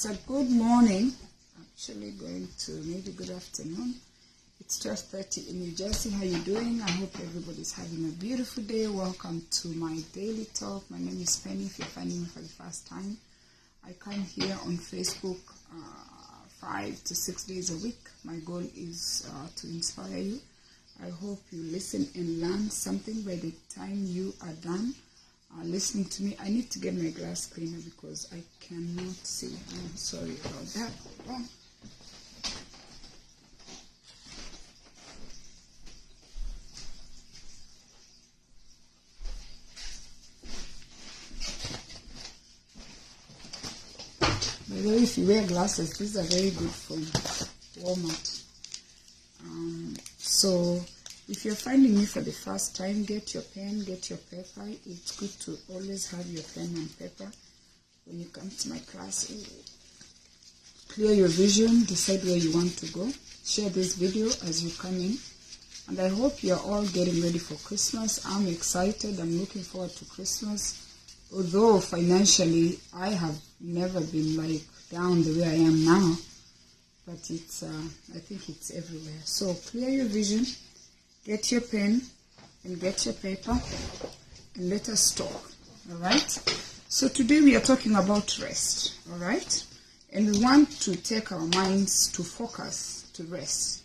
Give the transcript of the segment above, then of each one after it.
It's a good morning, actually going to maybe good afternoon. It's 12:30 in New Jersey. How you doing? I hope everybody's having a beautiful day. Welcome to my daily talk. My name is Penny. If you're finding me for the first time, I come here on Facebook 5 to 6 days a week. My goal is to inspire you. I hope you listen and learn something by the time you are done listening to me. I need to get my glass cleaner because I cannot see. I'm sorry about that. By the way, if you wear glasses, these are very good from Walmart. So if you're finding me for the first time, get your pen, get your paper. It's good to always have your pen and paper when you come to my class. Clear your vision, decide where you want to go. Share this video as you come in. And I hope you're all getting ready for Christmas. I'm excited. I'm looking forward to Christmas. Although financially, I have never been like down the way I am now. But it's, I think it's everywhere. So clear your vision, get your pen and get your paper, and let us talk. All right. So today we are talking about rest. All right. And we want to take our minds to focus to rest.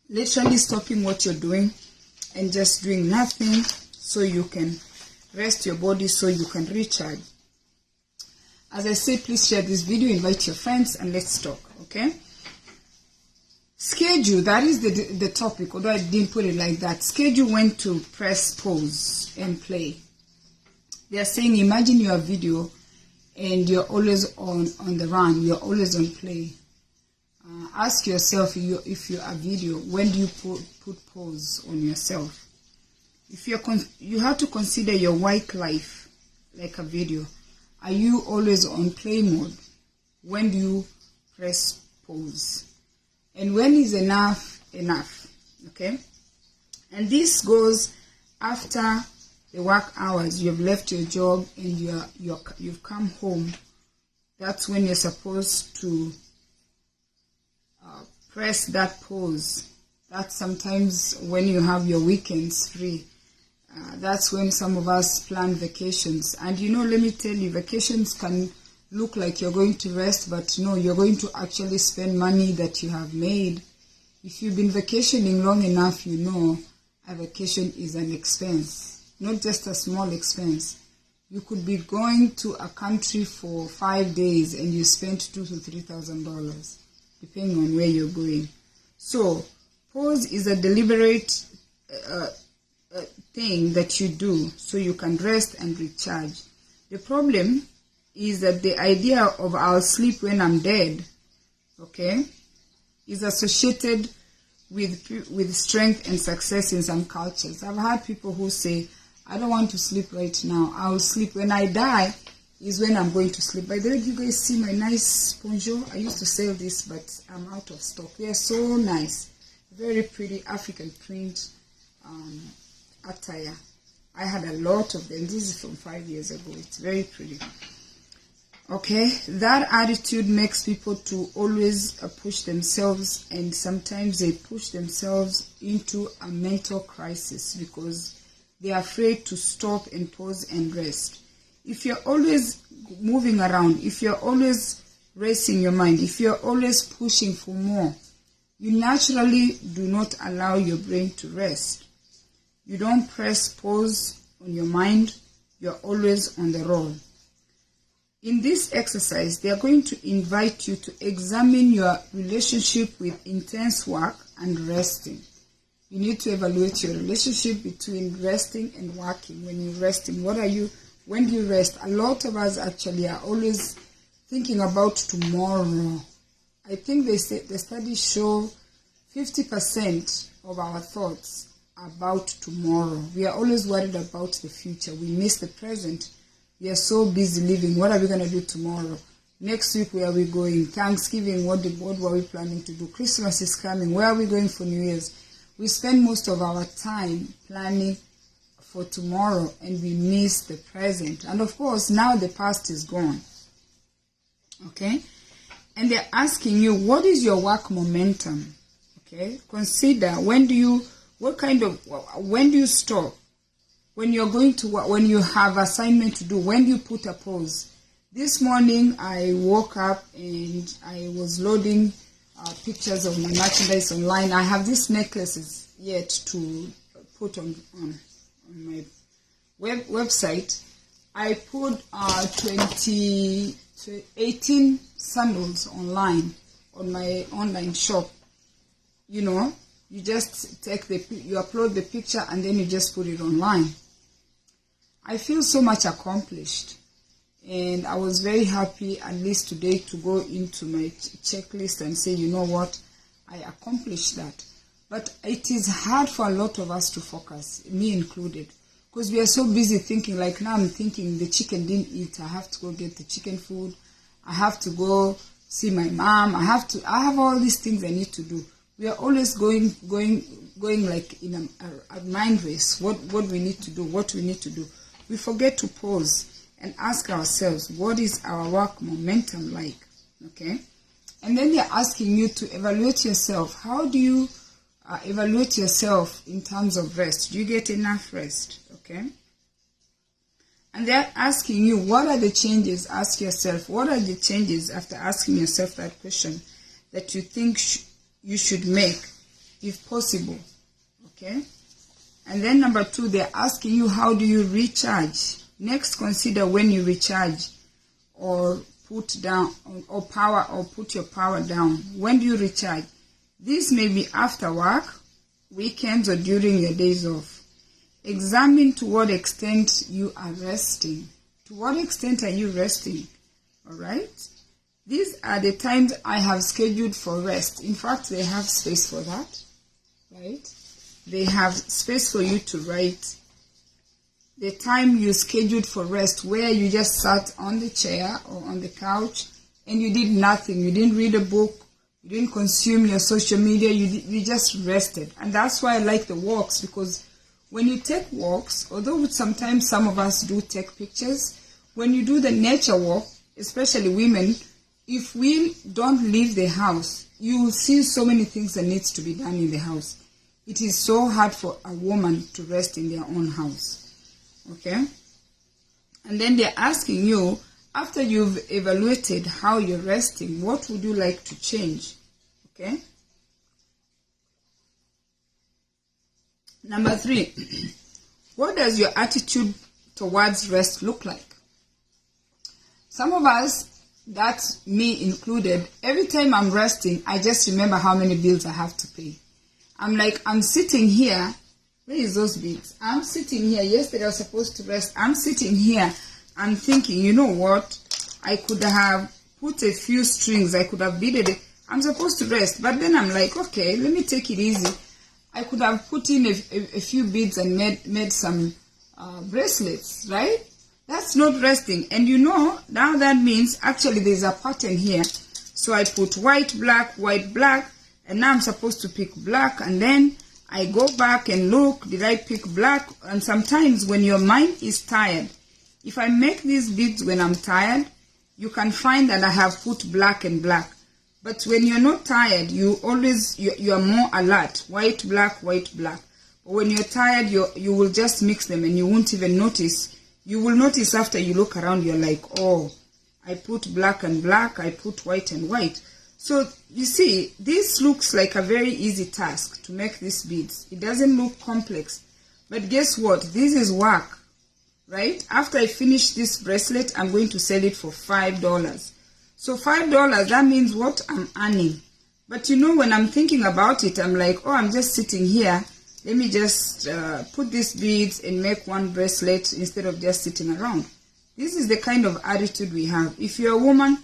Literally stopping what you're doing and just doing nothing so you can rest your body, so you can recharge. As I say, please share this video, invite your friends, and let's talk, okay? Schedule, that is the topic, although I didn't put it like that. Schedule when to press pause and play. They are saying, imagine your video and you're always on the run, you're always on play. Ask yourself, if you're a video, when do you put pause on yourself? If you have to consider your work life like a video. Are you always on play mode? When do you press pause? And when is enough enough? Okay? And this goes after the work hours. You've left your job and you've come home. That's when you're supposed to press that pause. That's sometimes when you have your weekends free. That's when some of us plan vacations. And you know, let me tell you, vacations can look like you're going to rest, but no, you're going to actually spend money that you have made. If you've been vacationing long enough, you know a vacation is an expense, not just a small expense. You could be going to a country for 5 days and you spend $2,000 to $3,000, depending on where you're going. So, pause is a deliberate thing that you do so you can rest and recharge. The problem is that the idea of I'll sleep when I'm dead, okay, is associated with strength and success in some cultures. I've had people who say, I don't want to sleep right now. I'll sleep when I die is when I'm going to sleep. By the way, you guys see my nice poncho? I used to sell this, but I'm out of stock. They're so nice. Very pretty African print attire. I had a lot of them. This is from 5 years ago. It's very pretty. Okay, that attitude makes people to always push themselves, and sometimes they push themselves into a mental crisis because they are afraid to stop and pause and rest. If you're always moving around, if you're always racing your mind, if you're always pushing for more, you naturally do not allow your brain to rest. You don't press pause on your mind. You're always on the roll. In this exercise, they are going to invite you to examine your relationship with intense work and resting. You need to evaluate your relationship between resting and working. When you're resting, when do you rest? A lot of us actually are always thinking about tomorrow. I think the studies show 50% of our thoughts about tomorrow. We are always worried about the future. We miss the present. We are so busy living. What are we going to do tomorrow? Next week, where are we going? Thanksgiving, what were we planning to do? Christmas is coming. Where are we going for New Year's? We spend most of our time planning for tomorrow and we miss the present. And of course, now the past is gone. Okay? And they're asking you, what is your work momentum? Okay? Consider, when do you stop? When you're going to work, when you have assignment to do, when do you put a pause? This morning, I woke up and I was loading pictures of my merchandise online. I have these necklaces yet to put on my website. I put 18 sandals online on my online shop. You know, you just you upload the picture and then you just put it online. I feel so much accomplished, and I was very happy at least today to go into my checklist and say, you know what, I accomplished that. But it is hard for a lot of us to focus, me included, because we are so busy thinking, like now I'm thinking the chicken didn't eat, I have to go get the chicken food, I have to go see my mom, I have all these things I need to do. We are always going like in a mind race, what we need to do, what we need to do. We forget to pause and ask ourselves, what is our work momentum like? Okay? And then they're asking you to evaluate yourself. How do you evaluate yourself in terms of rest? Do you get enough rest? Okay? And they're asking you, what are the changes? Ask yourself, what are the changes after asking yourself that question that you think you should make, if possible? Okay? And then number 2, they're asking you, how do you recharge? Next, consider when you recharge or put down or put your power down. When do you recharge? This may be after work, weekends, or during your days off. Examine to what extent you are resting. To what extent are you resting? All right? These are the times I have scheduled for rest. In fact, they have space for that, right? They have space for you to write the time you scheduled for rest, where you just sat on the chair or on the couch and you did nothing. You didn't read a book. You didn't consume your social media. You just rested. And that's why I like the walks, because when you take walks, although sometimes some of us do take pictures, when you do the nature walk, especially women, if we don't leave the house, you will see so many things that needs to be done in the house. It is so hard for a woman to rest in their own house. Okay? And then they're asking you, after you've evaluated how you're resting, what would you like to change? Okay? Number 3, what does your attitude towards rest look like? Some of us, that's me included, every time I'm resting, I just remember how many bills I have to pay. I'm sitting here. Where is those bills? I'm sitting here. Yesterday I was supposed to rest. I'm sitting here. I'm thinking, you know what? I could have put a few strings. I could have beaded it. I'm supposed to rest. But then I'm like, okay, let me take it easy. I could have put in a few beads and made some bracelets, right? That's not resting. And you know, now that means actually there's a pattern here. So I put white, black, and now I'm supposed to pick black, and then I go back and look, did I pick black? And sometimes when your mind is tired, if I make these beads when I'm tired, you can find that I have put black and black. But when you're not tired, you are more alert, white, black. But when you're tired, you will just mix them and you won't even notice. You will notice after you look around, you're like, oh, I put black and black, I put white and white. So, you see, this looks like a very easy task to make these beads. It doesn't look complex. But guess what? This is work, right? After I finish this bracelet, I'm going to sell it for $5. So $5, that means what I'm earning. But you know, when I'm thinking about it, I'm like, oh, I'm just sitting here. Let me just put these beads and make one bracelet instead of just sitting around. This is the kind of attitude we have. If you're a woman,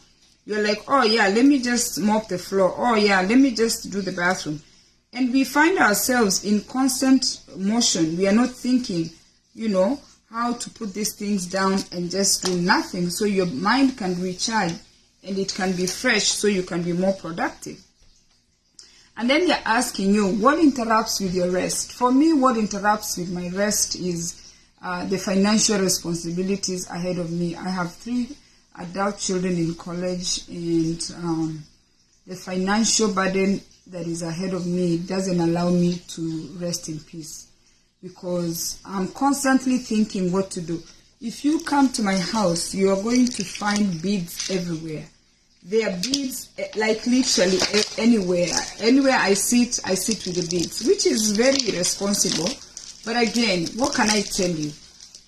you're like, oh yeah, let me just mop the floor. Oh yeah, let me just do the bathroom. And we find ourselves in constant motion. We are not thinking, you know, how to put these things down and just do nothing so your mind can recharge and it can be fresh so you can be more productive. And then they're asking you, what interrupts with your rest? For me, what interrupts with my rest is the financial responsibilities ahead of me. I have 3 adult children in college, and the financial burden that is ahead of me doesn't allow me to rest in peace, because I'm constantly thinking what to do. If you come to my house, you are going to find beads everywhere. There are beads like literally anywhere. Anywhere I sit with the beads, which is very irresponsible. But again, what can I tell you?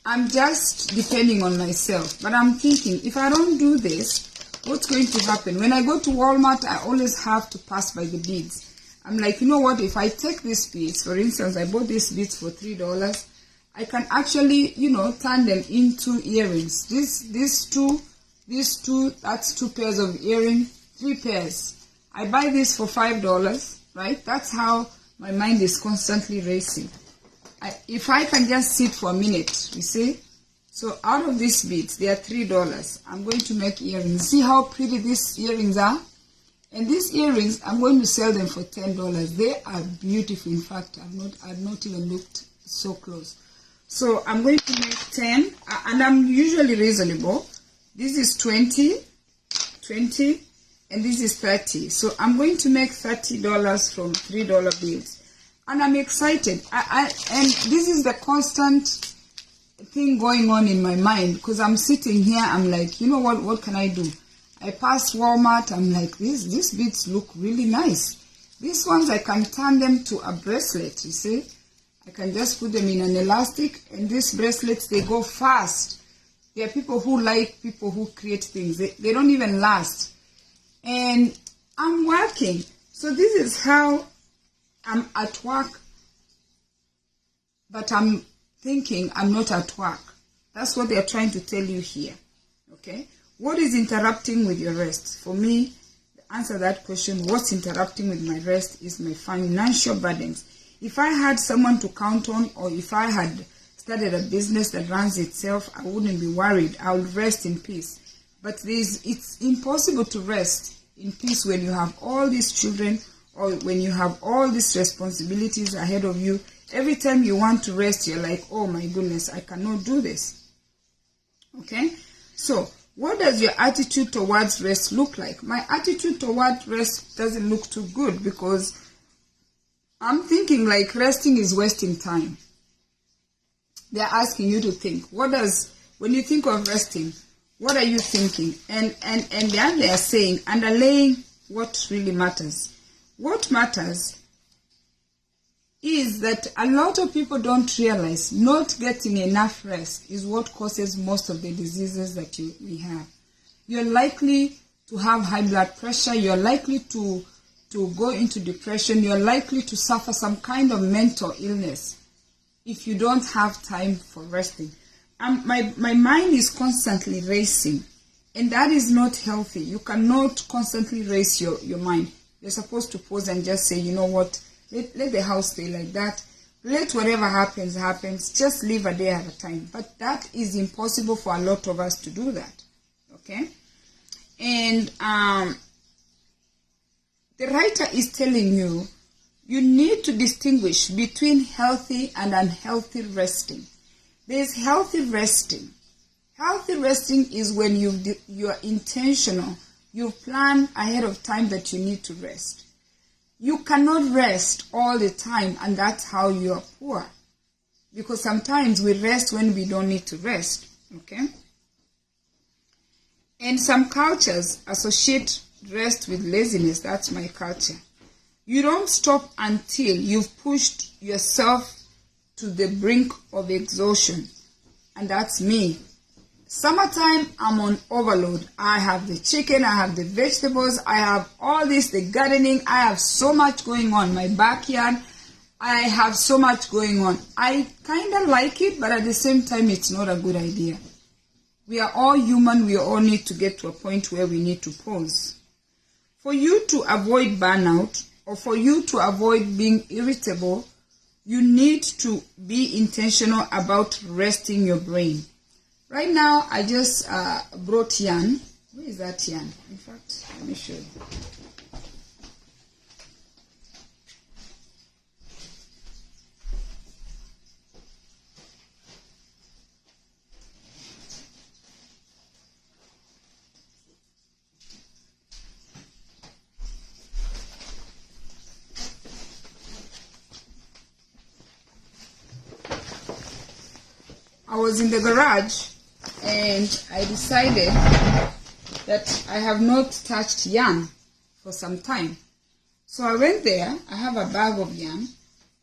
I'm just depending on myself. But I'm thinking, if I don't do this, what's going to happen? When I go to Walmart, I always have to pass by the beads. I'm like, you know what? If I take these beads, for instance, I bought these beads for $3. I can actually, turn them into earrings. These two, that's 2 pairs of earrings, 3 pairs. I buy this for $5, right? That's how my mind is constantly racing. If I can just sit for a minute, you see? So out of these beads, they are $3. I'm going to make earrings. See how pretty these earrings are? And these earrings, I'm going to sell them for $10. They are beautiful. In fact, I've not even looked so close. So I'm going to make 10, and I'm usually reasonable. This is 20, and this is 30. So I'm going to make $30 from $3 bills. And I'm excited. And this is the constant thing going on in my mind, because I'm sitting here, I'm like, you know what can I do? I pass Walmart, I'm like, these beads look really nice. These ones, I can turn them to a bracelet, you see? I can just put them in an elastic, and these bracelets, they go fast. There are people who like people who create things. They don't even last. And I'm working. So this is how I'm at work, but I'm thinking I'm not at work. That's what they're trying to tell you here, okay? What is interrupting with your rest? For me, the answer to that question, what's interrupting with my rest, is my financial burdens. If I had someone to count on, or if I had started a business that runs itself, I wouldn't be worried. I would rest in peace. But it's impossible to rest in peace when you have all these children, or when you have all these responsibilities ahead of you. Every time you want to rest, you're like, oh my goodness, I cannot do this. Okay? So, what does your attitude towards rest look like? My attitude towards rest doesn't look too good, because I'm thinking like resting is wasting time. They're asking you to think. When you think of resting, what are you thinking? And then they are saying, underlaying what really matters. What matters is that a lot of people don't realize not getting enough rest is what causes most of the diseases that we have. You're likely to have high blood pressure. You're likely to go into depression. You're likely to suffer some kind of mental illness if you don't have time for resting. My mind is constantly racing, and that is not healthy. You cannot constantly race your mind. You're supposed to pause and just say, you know what, let the house stay like that. Let whatever happens. Just live a day at a time. But that is impossible for a lot of us to do that. Okay? And the writer is telling you, you need to distinguish between healthy and unhealthy resting. There is healthy resting. Healthy resting is when you are intentional. You plan ahead of time that you need to rest. You cannot rest all the time, and that's how you are poor. Because sometimes we rest when we don't need to rest. Okay? And some cultures associate rest with laziness. That's my culture. You don't stop until you've pushed yourself to the brink of exhaustion. And that's me. Summertime, I'm on overload. I have the chicken, I have the vegetables, I have all this, the gardening. I have so much going on. My backyard, I have so much going on. I kind of like it, but at the same time, it's not a good idea. We are all human. We all need to get to a point where we need to pause. For you to avoid burnout, or for you to avoid being irritable, you need to be intentional about resting your brain. Right now, I just brought yarn. Where is that yarn? In fact, let me show you. was in the garage and I decided that I have not touched yarn for some time. So I went there, I have a bag of yarn,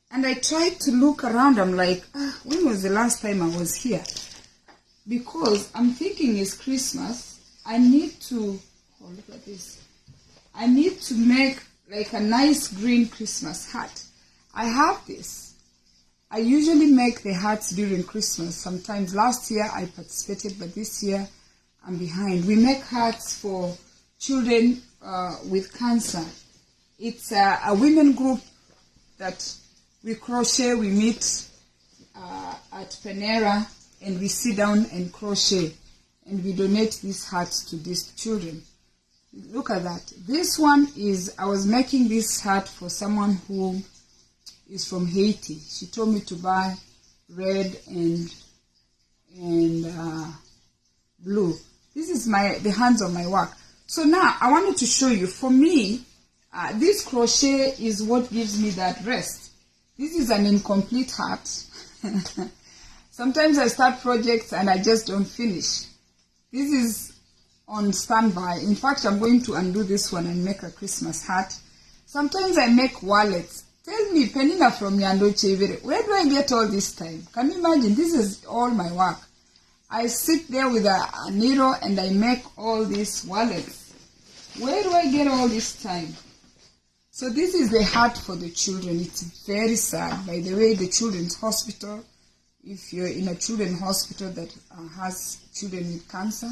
and I tried to look around. I'm like, when was the last time I was here? Because I'm thinking it's Christmas. I need to, oh look at this. I need to make like a nice green Christmas hat. I have this. I usually make the hats during Christmas. Sometimes last year I participated, but this year I'm behind. We make hats for children with cancer. It's a women group that we crochet. We meet at Panera and we sit down and crochet, and we donate these hats to these children. Look at that. This one is, I was making this hat for someone who is from Haiti. She told me to buy red and blue. This is the hands of my work. So now I wanted to show you, for me, this crochet is what gives me that rest. This is an incomplete hat. Sometimes I start projects and I just don't finish. This is on standby. In fact, I'm going to undo this one and make a Christmas hat. Sometimes I make wallets. Tell me, Penina from Nyando Chevere, where do I get all this time? Can you imagine? This is all my work. I sit there with a needle and I make all these wallets. Where do I get all this time? So this is the hat for the children. It's very sad. By the way, the children's hospital, if you're in a children's hospital that has children with cancer,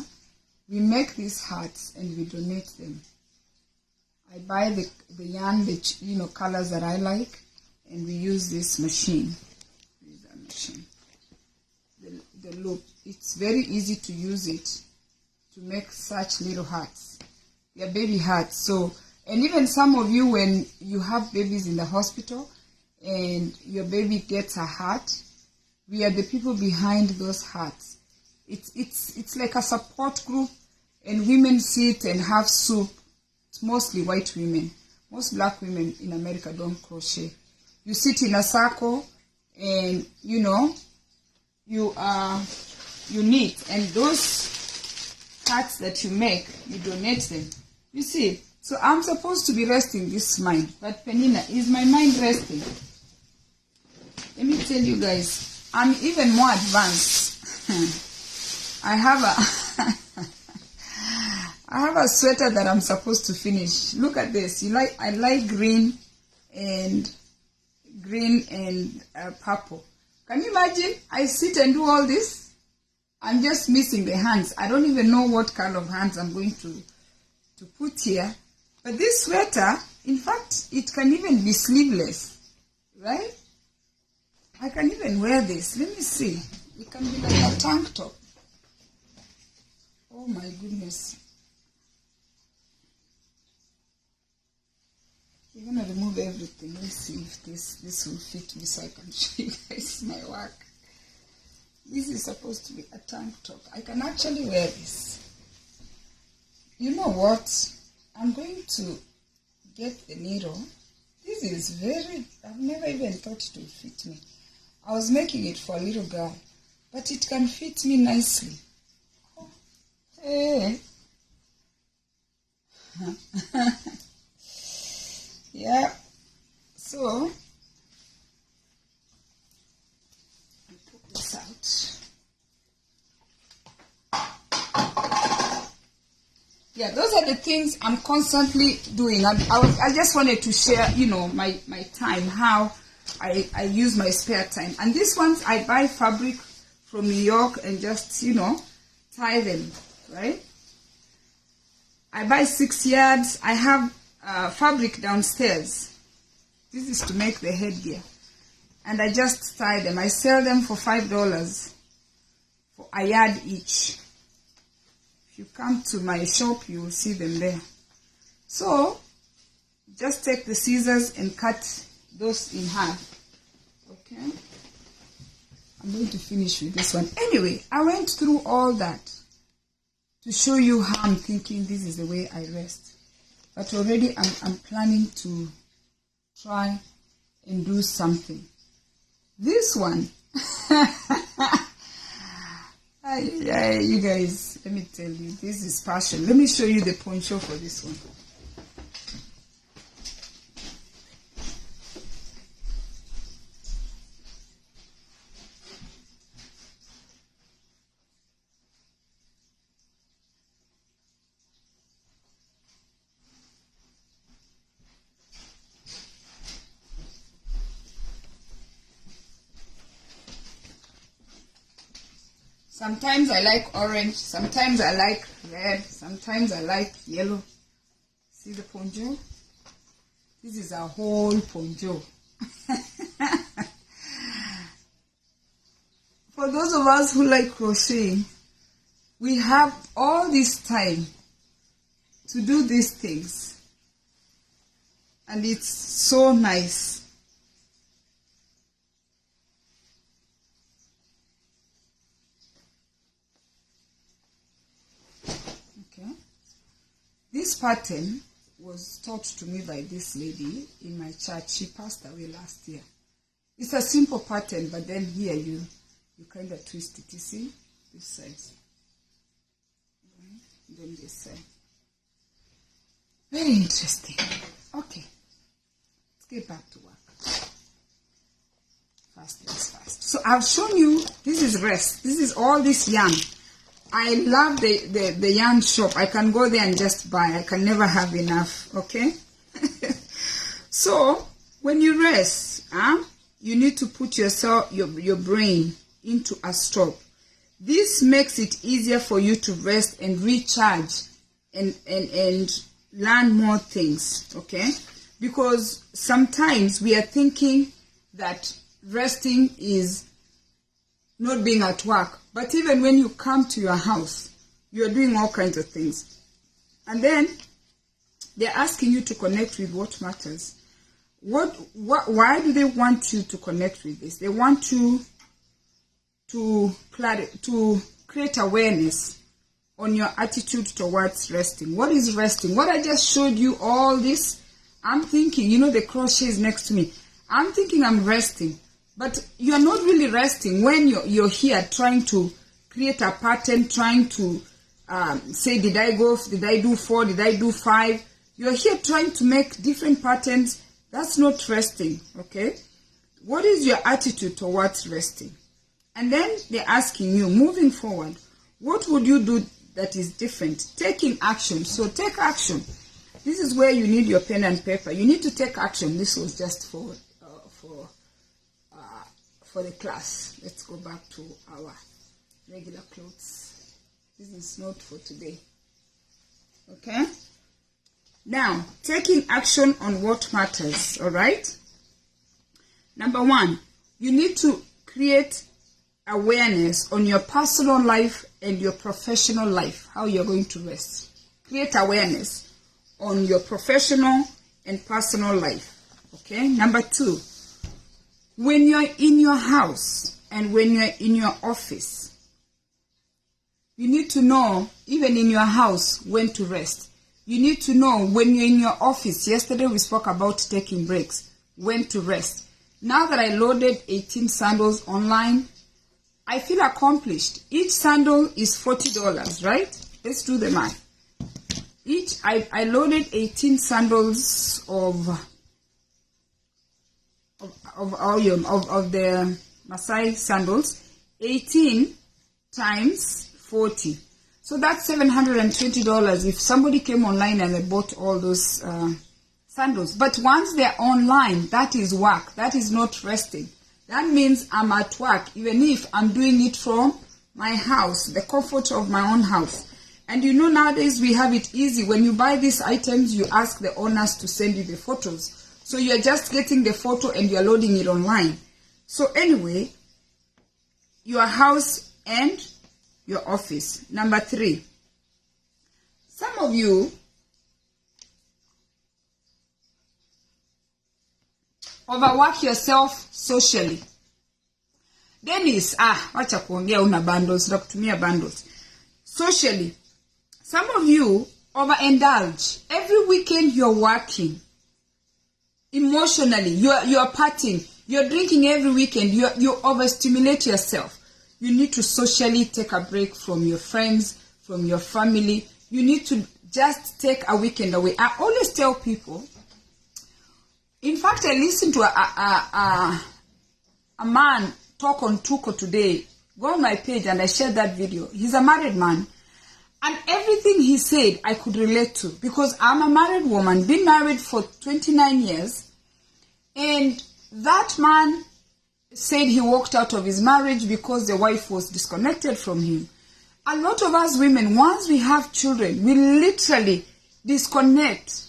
we make these hats and we donate them. I buy the yarn, the colors that I like, and we use this machine. Use that machine. The loop. It's very easy to use it to make such little hats. They're baby hats. So, and even some of you, when you have babies in the hospital and your baby gets a hat, we are the people behind those hats. It's like a support group, and women sit and have soup. It's mostly white women. Most black women in America don't crochet. You sit in a circle and you knit, and those hats that you make, you donate them. You see, so I'm supposed to be resting this mind, but Penina, is my mind resting? Let me tell you guys, I'm even more advanced. I have a sweater that I'm supposed to finish. Look at this. I like green and purple. Can you imagine? I sit and do all this. I'm just missing the hands. I don't even know what kind of hands I'm going to put here. But this sweater, in fact, it can even be sleeveless, right? I can even wear this. Let me see. It can be like a tank top. Oh my goodness. We're going to remove everything. Let's see if this will fit me so I can show you guys my work. This is supposed to be a tank top. I can actually wear this. You know what? I'm going to get the needle. This is I've never even thought it would fit me. I was making it for a little girl, but it can fit me nicely. Oh, hey. Yeah, so I put this out. Yeah, those are the things I'm constantly doing. I just wanted to share, my time, how I use my spare time. And these ones, I buy fabric from New York and just, tie them, right? I buy 6 yards. I have fabric downstairs. This is to make the headgear. And I just tie them. I sell them for $5 for a yard each. If you come to my shop, you will see them there. So, just take the scissors and cut those in half. Okay? I'm going to finish with this one. Anyway, I went through all that to show you how I'm thinking this is the way I rest. But already I'm planning to try and do something. This one, You guys, let me tell you, this is passion. Let me show you the poncho for this one. Sometimes I like orange, sometimes I like red, sometimes I like yellow. See the poncho? This is a whole poncho. For those of us who like crocheting, we have all this time to do these things. And it's so nice. This pattern was taught to me by this lady in my church. She passed away last year. It's a simple pattern, but then here you kind of twist it. You see? This side. And then this side. Very interesting. Okay. Let's get back to work. Fast things fast. So I've shown you, this is rest. This is all this yarn. I love the yarn shop. I can go there and just buy. I can never have enough, okay? So, when you rest, you need to put your brain into a stop. This makes it easier for you to rest and recharge and learn more things, okay? Because sometimes we are thinking that resting is not being at work. But even when you come to your house, you are doing all kinds of things. And then they're asking you to connect with what matters. Why do they want you to connect with this? They want you to create awareness on your attitude towards resting. What is resting? What I just showed you, all this, I'm thinking, the crochet is next to me. I'm thinking I'm resting. But you're not really resting when you're here trying to create a pattern, trying to say, did I do 4, did I do 5? You're here trying to make different patterns. That's not resting, okay? What is your attitude towards resting? And then they're asking you, moving forward, what would you do that is different? Taking action. So take action. This is where you need your pen and paper. You need to take action. This was just for the class. Let's go back to our regular clothes. This is not for today. Okay? Now, taking action on what matters, all right? Number 1, you need to create awareness on your personal life and your professional life, how you're going to rest. Create awareness on your professional and personal life. Okay? Number 2, when you're in your house and when you're in your office, you need to know, even in your house, when to rest. You need to know when you're in your office. Yesterday we spoke about taking breaks, when to rest. Now that I loaded 18 sandals online, I feel accomplished. Each sandal is $40, right? Let's do the math. I loaded 18 sandals of the Maasai sandals, 18 times 40. So that's $720 if somebody came online and they bought all those sandals. But once they're online, that is work. That is not resting. That means I'm at work, even if I'm doing it from my house, the comfort of my own house. And nowadays we have it easy. When you buy these items, you ask the owners to send you the photos. So you're just getting the photo and you're loading it online. So anyway, your house and your office. Number 3, some of you overwork yourself socially. Dennis, wacha kuongea una bundles, nakutumia bundles. Socially, some of you overindulge. Every weekend you're working. Emotionally, you're partying, you're drinking every weekend, you overstimulate yourself. You need to socially take a break from your friends, from your family. You need to just take a weekend away. I always tell people, in fact, I listened to a man talk on Tuko today. Go on my page and I shared that video. He's a married man. And everything he said, I could relate to. Because I'm a married woman, been married for 29 years. And that man said he walked out of his marriage because the wife was disconnected from him. A lot of us women, once we have children, we literally disconnect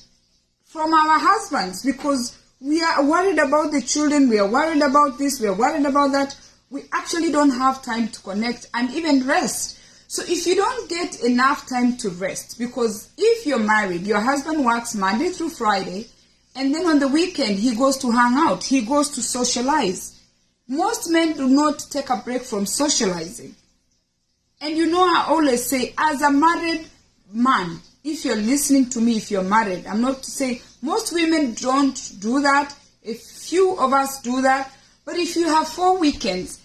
from our husbands because we are worried about the children, we are worried about this, we are worried about that. We actually don't have time to connect and even rest. So if you don't get enough time to rest, because if you're married, your husband works Monday through Friday, and then on the weekend he goes to hang out, he goes to socialize. Most men do not take a break from socializing. And you know, I always say, as a married man, if you're listening to me, if you're married, I'm not to say most women don't do that. A few of us do that. But if you have 4 weekends,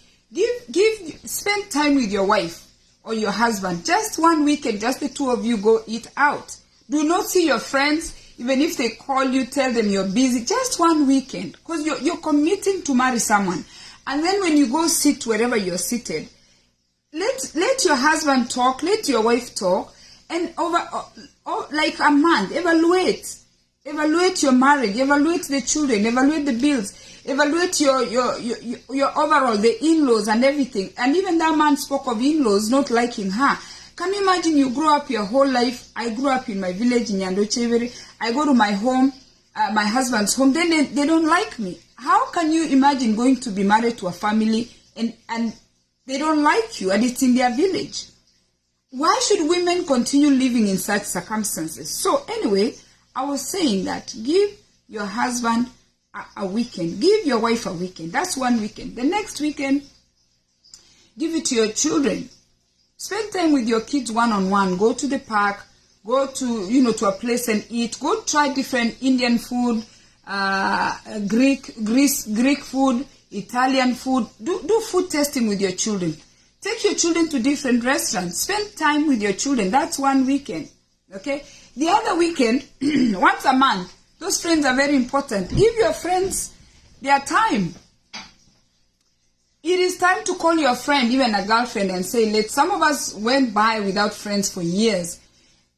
spend time with your wife or your husband. Just one weekend, just the two of you go eat out. Do not see your friends. Even if they call you, tell them you're busy. Just one weekend, because you're committing to marry someone. And then when you go sit wherever you're seated, let your husband talk, let your wife talk, and over like a month, evaluate your marriage, evaluate the children, evaluate the bills, evaluate your overall, the in-laws and everything. And even that man spoke of in-laws not liking her. Can you imagine you grew up your whole life? I grew up in my village in Nyandochevere. I go to my home, my husband's home, then they don't like me. How can you imagine going to be married to a family and they don't like you and it's in their village? Why should women continue living in such circumstances? So anyway, I was saying that give your husband a weekend. Give your wife a weekend. That's one weekend. The next weekend, give it to your children. Spend time with your kids one-on-one. Go to the park. Go to, to a place and eat. Go try different Indian food, Greek food, Italian food. Do food testing with your children. Take your children to different restaurants. Spend time with your children. That's one weekend. Okay? The other weekend, once a month, those friends are very important. Give your friends their time. It is time to call your friend, even a girlfriend, and say, some of us went by without friends for years.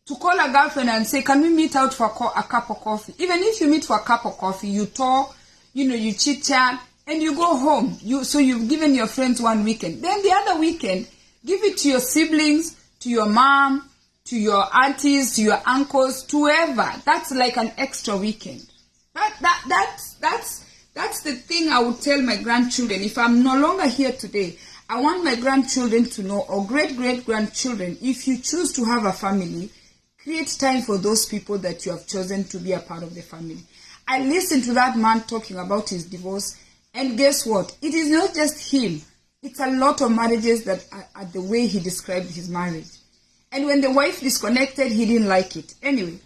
To call a girlfriend and say, can we meet out for a cup of coffee? Even if you meet for a cup of coffee, you talk, you chit-chat, and you go home. So you've given your friends one weekend. Then the other weekend, give it to your siblings, to your mom, to your aunties, to your uncles, to whoever. That's like an extra weekend. That's the thing I would tell my grandchildren. If I'm no longer here today, I want my grandchildren to know, or great-great-grandchildren, if you choose to have a family, create time for those people that you have chosen to be a part of the family. I listened to that man talking about his divorce, and guess what? It is not just him. It's a lot of marriages that are the way he described his marriage. And when the wife disconnected, he didn't like it. Anyway,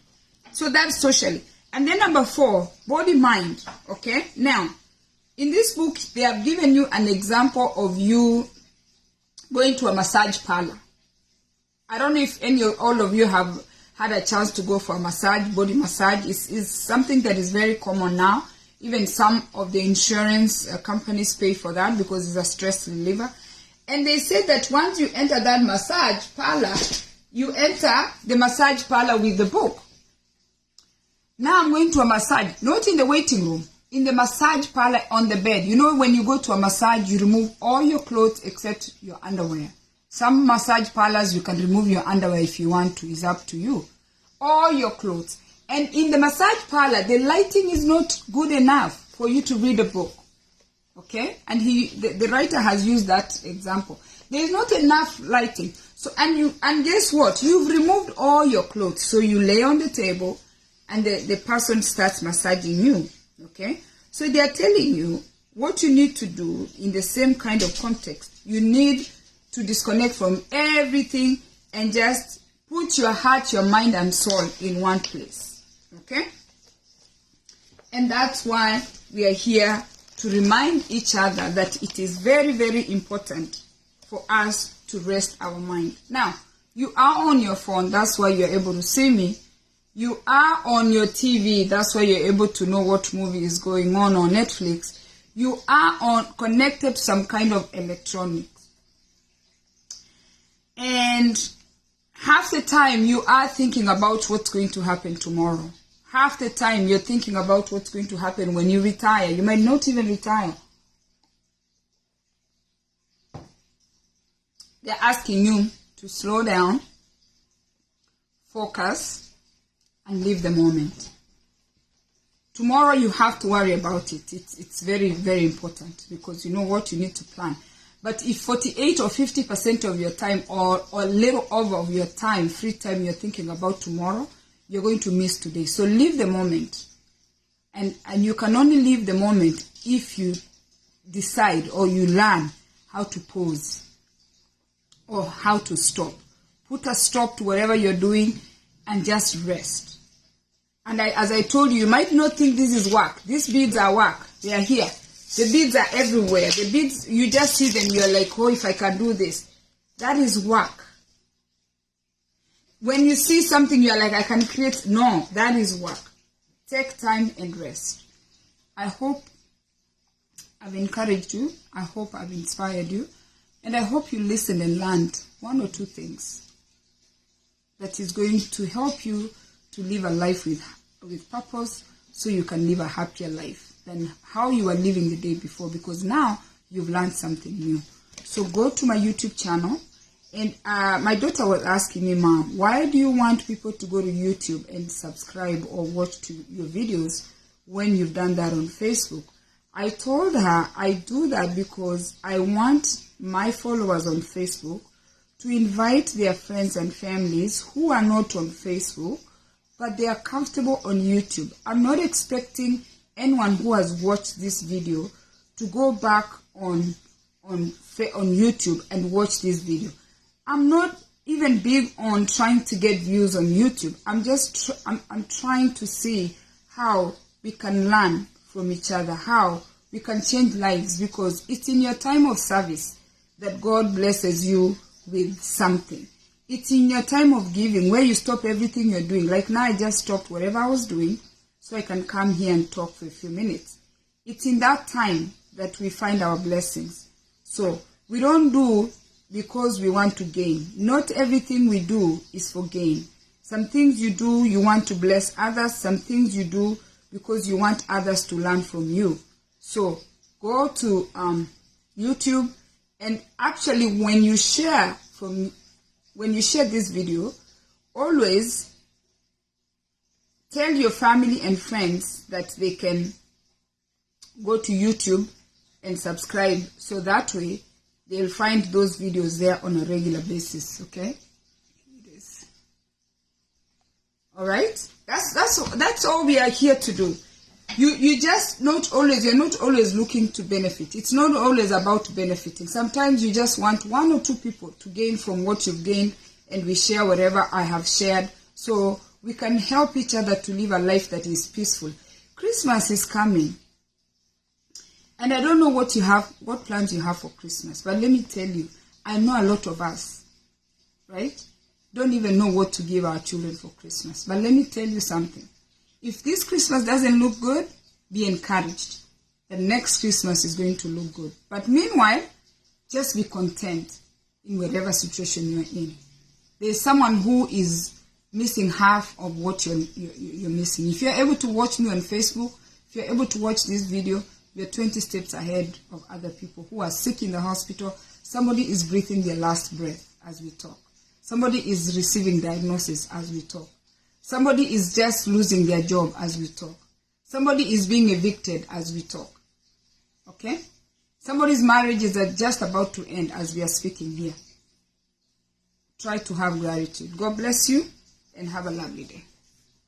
so that's socially. And then number 4, body-mind. Okay? Now, in this book, they have given you an example of you going to a massage parlor. I don't know if all of you have had a chance to go for a massage. Body massage is something that is very common now. Even some of the insurance companies pay for that because it's a stress reliever. And they say that once you enter that massage parlor, you enter the massage parlor with the book. Now I'm going to a massage, not in the waiting room, in the massage parlor on the bed. You know, when you go to a massage, you remove all your clothes except your underwear. Some massage parlors, you can remove your underwear if you want to. It's up to you. All your clothes. And in the massage parlor, the lighting is not good enough for you to read a book. Okay? And the writer has used that example. There is not enough lighting. So, and guess what? You've removed all your clothes. So you lay on the table and the person starts massaging you. Okay? So they are telling you what you need to do in the same kind of context. You need to disconnect from everything and just put your heart, your mind, and soul in one place. Okay? And that's why we are here to remind each other that it is very, very important for us to rest our mind. Now, you are on your phone, that's why you're able to see me. You are on your TV, that's why you're able to know what movie is going on Netflix. You are connected to some kind of electronics. And half the time you are thinking about what's going to happen tomorrow. Half the time you're thinking about what's going to happen when you retire. You might not even retire. They're asking you to slow down, focus, and live the moment. Tomorrow you have to worry about it. It's very, very important because you know what you need to plan. But if 48 or 50% of your time or a little over of your time, free time, you're thinking about tomorrow, you're going to miss today. So live the moment. And you can only live the moment if you decide or you learn how to pause or how to stop. Put a stop to whatever you're doing and just rest. And as I told you, you might not think this is work. These beads are work. They are here. The beads are everywhere. The beads, you just see them, you're like, oh, if I can do this. That is work. When you see something, you're like, I can create. No, that is work. Take time and rest. I hope I've encouraged you. I hope I've inspired you. And I hope you listened and learned one or two things that is going to help you to live a life with purpose so you can live a happier life than how you were living the day before, because now you've learned something new. So go to my YouTube channel. And my daughter was asking me, Mom, why do you want people to go to YouTube and subscribe or watch your videos when you've done that on Facebook? I told her I do that because I want my followers on Facebook to invite their friends and families who are not on Facebook, but they are comfortable on YouTube. I'm not expecting anyone who has watched this video to go back on YouTube and watch this video. I'm not even big on trying to get views on YouTube. I'm trying to see how we can learn from each other, how we can change lives, because it's in your time of service that God blesses you with something. It's in your time of giving where you stop everything you're doing. Like now I just stopped whatever I was doing so I can come here and talk for a few minutes. It's in that time that we find our blessings. So we don't do because we want to gain. Not everything we do is for gain. Some things you do, you want to bless others. Some things you do because you want others to learn from you. So go to YouTube, and actually when you share this video, always tell your family and friends that they can go to YouTube and subscribe, so that way they'll find those videos there on a regular basis. Okay? All right? That's all we are here to do. You're not always looking to benefit. It's not always about benefiting. Sometimes you just want one or two people to gain from what you've gained, and we share whatever I have shared, so we can help each other to live a life that is peaceful. Christmas is coming, and I don't know what plans you have for Christmas, but let me tell you, I know a lot of us, right, don't even know what to give our children for Christmas. But let me tell you something. If this Christmas doesn't look good, be encouraged. The next Christmas is going to look good. But meanwhile, just be content in whatever situation you're in. There's someone who is missing half of what you're missing. If you're able to watch me on Facebook, if you're able to watch this video, you're 20 steps ahead of other people who are sick in the hospital. Somebody is breathing their last breath as we talk. Somebody is receiving diagnosis as we talk. Somebody is just losing their job as we talk. Somebody is being evicted as we talk. Okay? Somebody's marriages are just about to end as we are speaking here. Try to have gratitude. God bless you and have a lovely day.